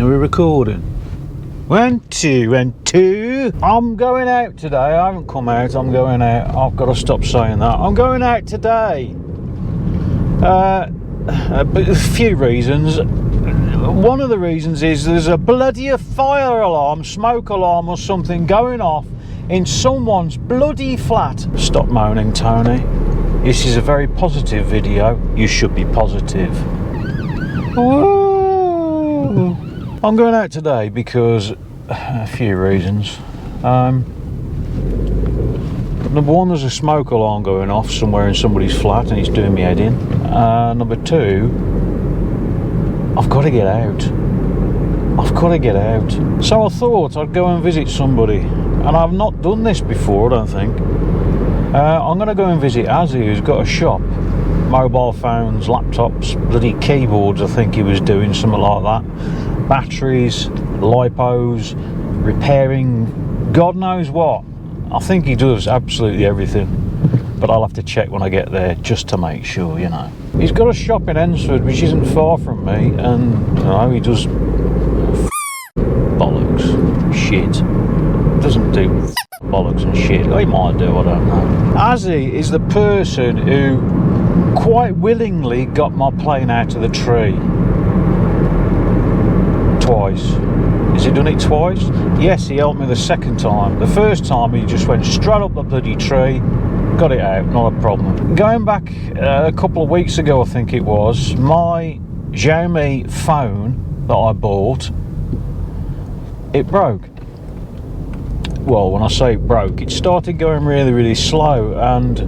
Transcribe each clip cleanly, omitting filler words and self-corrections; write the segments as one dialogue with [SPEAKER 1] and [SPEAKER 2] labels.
[SPEAKER 1] Are we recording? 1, 2, and 2. I'm going out today. I haven't come out. I'm going out. I've got to stop saying that. I'm going out today. But a few reasons. One of the reasons is there's a bloody fire alarm, smoke alarm or something going off in someone's bloody flat. Stop moaning, Tony. This is a very positive video. You should be positive. Woo! I'm going out today because a few reasons. Number one, there's a smoke alarm going off somewhere in somebody's flat and it's doing me head in. Number two, I've got to get out. I've got to get out. So I thought I'd go and visit somebody, and I've not done this before, I don't think. I'm going to go and visit Azzy, who's got a shop. Mobile phones, laptops, bloody keyboards, I think he was doing, something like that. Batteries, lipos, repairing, God knows what. I think he does absolutely everything. But I'll have to check when I get there just to make sure, you know. He's got a shop in Hednesford, which isn't far from me, and, you know, he does bollocks, shit. Doesn't do bollocks and shit. He might do, I don't know. Azzy is the person who quite willingly got my plane out of the tree. Twice. Has he done it twice? Yes, he helped me the second time. The first time he just went straight up the bloody tree, got it out, not a problem. Going back a couple of weeks ago, I think it was, my Xiaomi phone that I bought, it broke. Well, when I say it broke, it started going really, really slow, and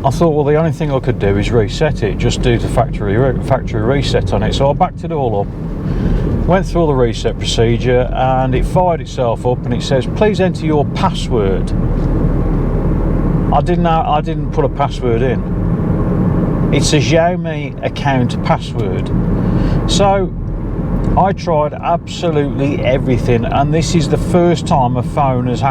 [SPEAKER 1] I thought, well, the only thing I could do is reset it, just do the factory reset on it. So I backed it all up, went through all the reset procedure, and it fired itself up, and it says, please enter your password. I didn't put a password in. It's a Xiaomi account password. So I tried absolutely everything, and this is the first time a phone has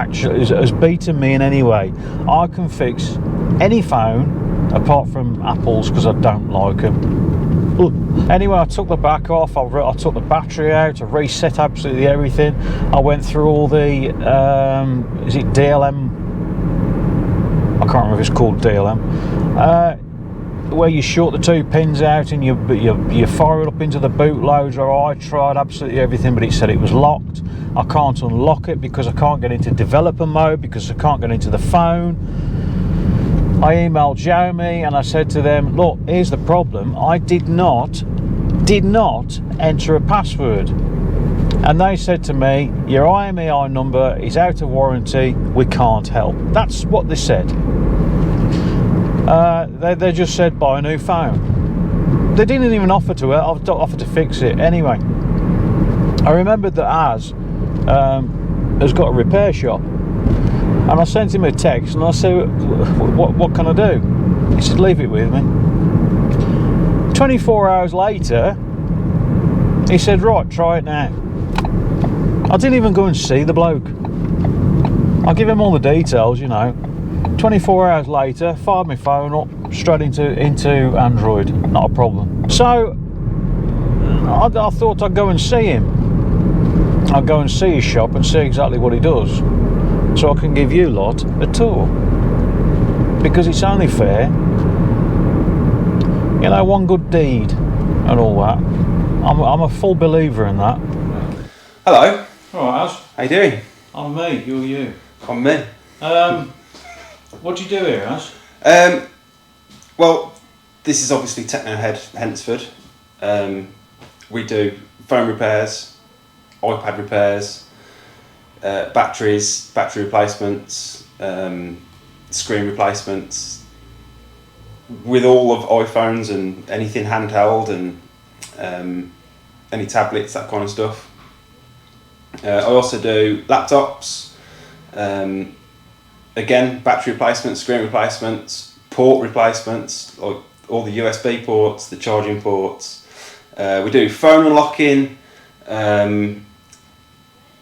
[SPEAKER 1] beaten me in any way. I can fix any phone apart from Apple's because I don't like them. Anyway, I took the back off, I took the battery out, I reset absolutely everything. I went through all the is it DLM? I can't remember if it's called DLM, where you short the two pins out and you fire it up into the bootloader. I tried absolutely everything, but it said it was locked. I can't unlock it because I can't get into developer mode because I can't get into the phone. I emailed Xiaomi and I said to them, look, here's the problem. I did not enter a password. And they said to me, your IMEI number is out of warranty, we can't help. That's what they said. They just said buy a new phone. They didn't even offer to fix it. Anyway, I remembered that Az has got a repair shop, and I sent him a text and I said, what can I do? He said, leave it with me. 24 hours later, he said, right, try it now. I didn't even go and see the bloke. I'll give him all the details, you know. 24 hours later, fired my phone up straight into Android, not a problem. So I thought I'd go and see him. I'd go and see his shop and see exactly what he does, so I can give you lot a tour, because it's only fair, you know, one good deed and all that. I'm a full believer in that.
[SPEAKER 2] Hello.
[SPEAKER 1] Alright, Az.
[SPEAKER 2] How you doing?
[SPEAKER 1] I'm me, you're you.
[SPEAKER 2] I'm me.
[SPEAKER 1] What do you do here, Az?
[SPEAKER 2] Well, this is obviously Technohed Hednesford. We do phone repairs, iPad repairs, batteries, battery replacements, screen replacements, with all of iPhones and anything handheld and any tablets, that kind of stuff. I also do laptops, again, battery replacements, screen replacements, port replacements, like all the USB ports, the charging ports. We do phone unlocking,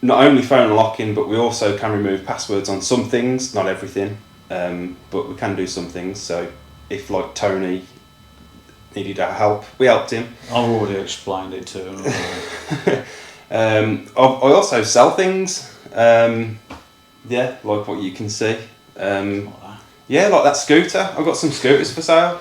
[SPEAKER 2] not only phone unlocking, but we also can remove passwords on some things, not everything, but we can do some things. So if, like Tony, needed our help. We helped him.
[SPEAKER 1] I've already explained it to him.
[SPEAKER 2] I also sell things. Yeah, like what you can see. Yeah, like that scooter. I've got some scooters for sale.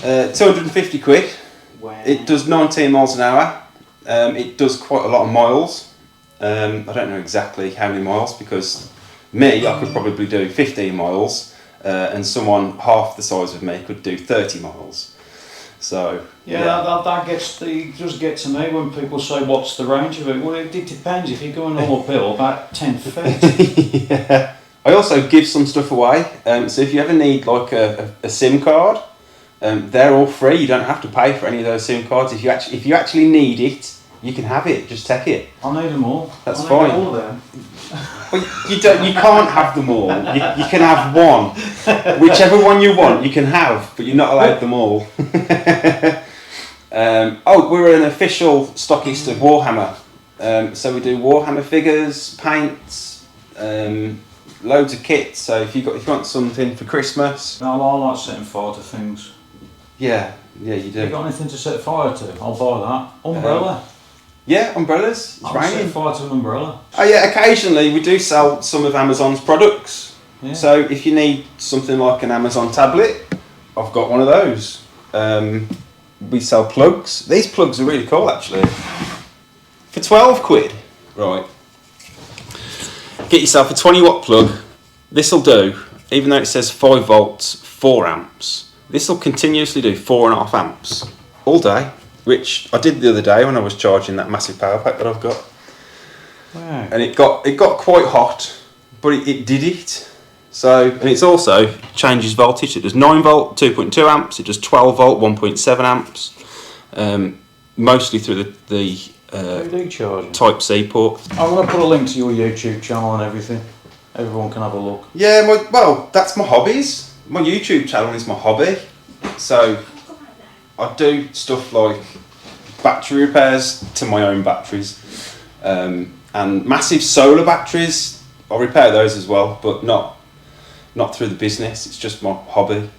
[SPEAKER 2] 250 quid.
[SPEAKER 1] Wow.
[SPEAKER 2] It does 19 miles an hour. It does quite a lot of miles. I don't know exactly how many miles, because I could probably do 15 miles, and someone half the size of me could do 30 miles. So
[SPEAKER 1] yeah, that does get to me when people say, what's the range of it? Well, it depends. If you're going all uphill, about 10 feet.
[SPEAKER 2] Yeah. I also give some stuff away. So if you ever need like a SIM card, they're all free. You don't have to pay for any of those SIM cards. If you actually need it, you can have it. Just take it.
[SPEAKER 1] I need them all.
[SPEAKER 2] That's fine.
[SPEAKER 1] All of them.
[SPEAKER 2] Well, you can't have them all. You can have one. Whichever one you want, you can have, but you're not allowed them all. We're an official stockist of Warhammer. So we do Warhammer figures, paints, loads of kits. So if you want something for Christmas,
[SPEAKER 1] No, I like setting fire to things.
[SPEAKER 2] yeah, you do.
[SPEAKER 1] You got anything to set fire to? I'll buy that. Umbrella.
[SPEAKER 2] Yeah, umbrellas. It's
[SPEAKER 1] I'll set
[SPEAKER 2] raining.
[SPEAKER 1] fire to an umbrella.
[SPEAKER 2] Oh yeah, occasionally we do sell some of Amazon's products.
[SPEAKER 1] Yeah.
[SPEAKER 2] So if you need something like an Amazon tablet, I've got one of those. We sell plugs. These plugs are really cool actually. For 12 quid, right, get yourself a 20 watt plug. This'll do, even though it says 5 volts, 4 amps. This'll continuously do 4.5 amps all day, which I did the other day when I was charging that massive power pack that I've got.
[SPEAKER 1] Wow.
[SPEAKER 2] And it got quite hot, but it did it. So, and it's also changes voltage. It does 9 volt, 2.2 amps. It does 12 volt, 1.7 amps. Mostly through the
[SPEAKER 1] EV charging.
[SPEAKER 2] Type C port.
[SPEAKER 1] I'm going to put a link to your YouTube channel and everything. Everyone can have a look.
[SPEAKER 2] Yeah, that's my hobbies. My YouTube channel is my hobby. So I do stuff like battery repairs to my own batteries, and massive solar batteries. I repair those as well, but not through the business. It's just my hobby.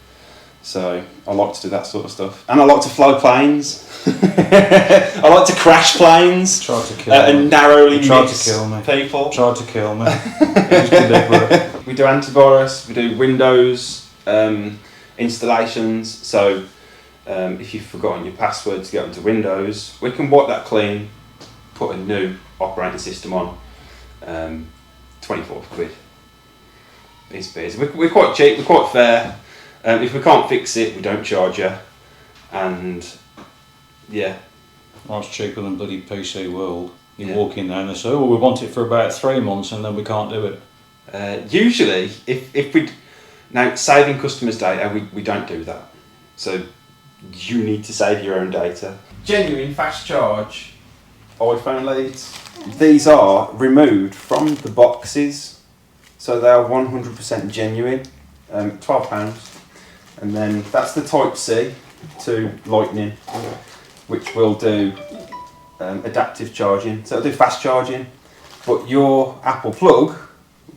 [SPEAKER 2] So I like to do that sort of stuff, and I like to fly planes. I like to crash planes.
[SPEAKER 1] Tried to kill me.
[SPEAKER 2] And narrowly
[SPEAKER 1] Tried
[SPEAKER 2] miss
[SPEAKER 1] to kill me.
[SPEAKER 2] people.
[SPEAKER 1] Tried to kill me. It was deliberate.
[SPEAKER 2] We do antivirus. We do Windows installations. So if you've forgotten your password to get onto Windows, we can wipe that clean, put a new operating system on. 24 quid. It's we're quite cheap. We're quite fair. If we can't fix it, we don't charge you. And yeah.
[SPEAKER 1] That's cheaper than bloody PC World. You
[SPEAKER 2] Yeah.
[SPEAKER 1] walk in there and they say, oh, we want it for about 3 months and then we can't do it.
[SPEAKER 2] Usually, if we now saving customers' data, we don't do that. So you need to save your own data. Genuine fast charge iPhone leads. These are removed from the boxes, so they are 100% genuine. £12, and then that's the Type C to Lightning, which will do adaptive charging. So it'll do fast charging, but your Apple plug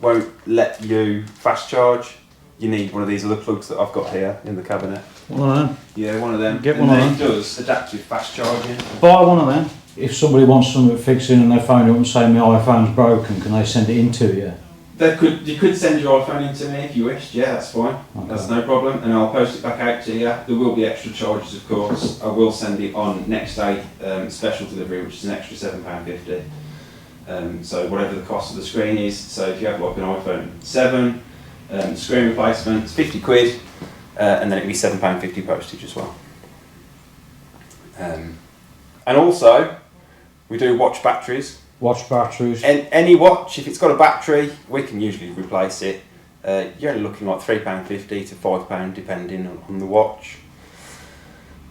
[SPEAKER 2] won't let you fast charge. You need one of these other plugs that I've got here in the cabinet.
[SPEAKER 1] One of them.
[SPEAKER 2] Yeah, one of them.
[SPEAKER 1] Get
[SPEAKER 2] and
[SPEAKER 1] one of
[SPEAKER 2] then
[SPEAKER 1] them.
[SPEAKER 2] it does adaptive fast charging.
[SPEAKER 1] Buy one of them. If somebody wants something fixing and they phone up and say my iPhone's broken, can they send it in to you?
[SPEAKER 2] You could send your iPhone in to me if you wished. Yeah, that's fine.
[SPEAKER 1] Okay.
[SPEAKER 2] That's no problem, and I'll post it back out to you. There will be extra charges, of course. I will send it on next day special delivery, which is an extra £7.50. So whatever the cost of the screen is. So if you have like an iPhone 7, screen replacement, it's 50 quid, and then it'll be £7.50 postage as well. And also, we do watch batteries.
[SPEAKER 1] Watch batteries.
[SPEAKER 2] Any watch, if it's got a battery, we can usually replace it. You're only looking like £3.50 to £5 depending on the watch.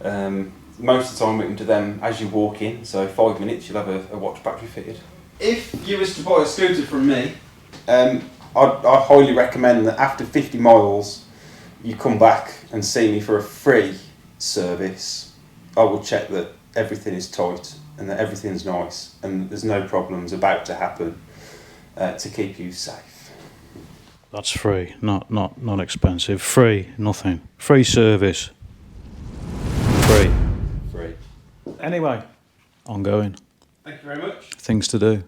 [SPEAKER 2] Most of the time we can do them as you walk in, so 5 minutes you'll have a watch battery fitted. If you was to buy a scooter from me, I highly recommend that after 50 miles you come back and see me for a free service. I will check that everything is tight and that everything's nice and there's no problems about to happen to keep you safe.
[SPEAKER 1] That's free, not expensive. Free, nothing. Free service. Anyway, I'm going.
[SPEAKER 2] Thank you very much.
[SPEAKER 1] Things to do.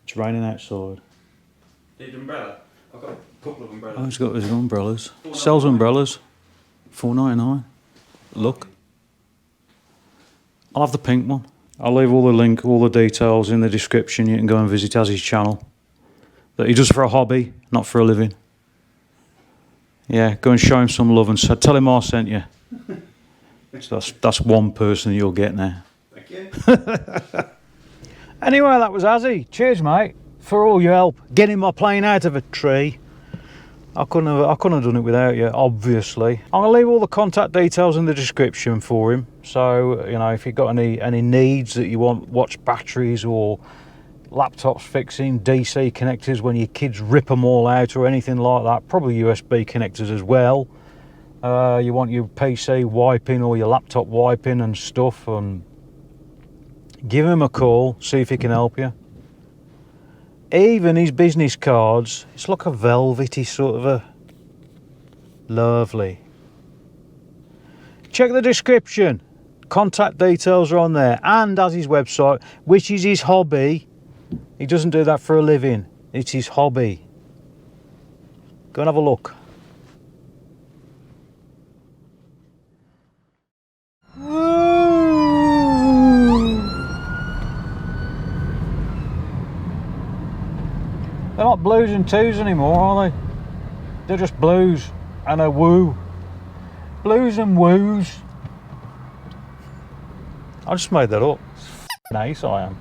[SPEAKER 1] It's raining outside.
[SPEAKER 2] Need an umbrella? I've got a couple of umbrellas.
[SPEAKER 1] Oh, he's got his umbrellas. Sells umbrellas. $4.99. Look. I'll have the pink one. I'll leave all the details in the description. You can go and visit Azzy's channel. That he does for a hobby, not for a living. Yeah, go and show him some love and tell him I sent you. So that's one person you'll get now.
[SPEAKER 2] Thank you.
[SPEAKER 1] Anyway, that was Azzy. Cheers, mate, for all your help getting my plane out of a tree. I couldn't have done it without you, obviously. I'm gonna leave all the contact details in the description for him. So you know, if you've got any needs that you want, watch batteries or laptops fixing, DC connectors when your kids rip them all out or anything like that, probably USB connectors as well. You want your PC wiping or your laptop wiping and stuff, and give him a call, see if he can help you. Even his business cards, it's like a velvety sort of a lovely. Check the description, contact details are on there, and as his website, which is his hobby. He doesn't do that for a living, it's his hobby. Go and have a look. They're not blues and twos anymore, are they? They're just blues and a woo. Blues and woos. I just made that up. Nice I am.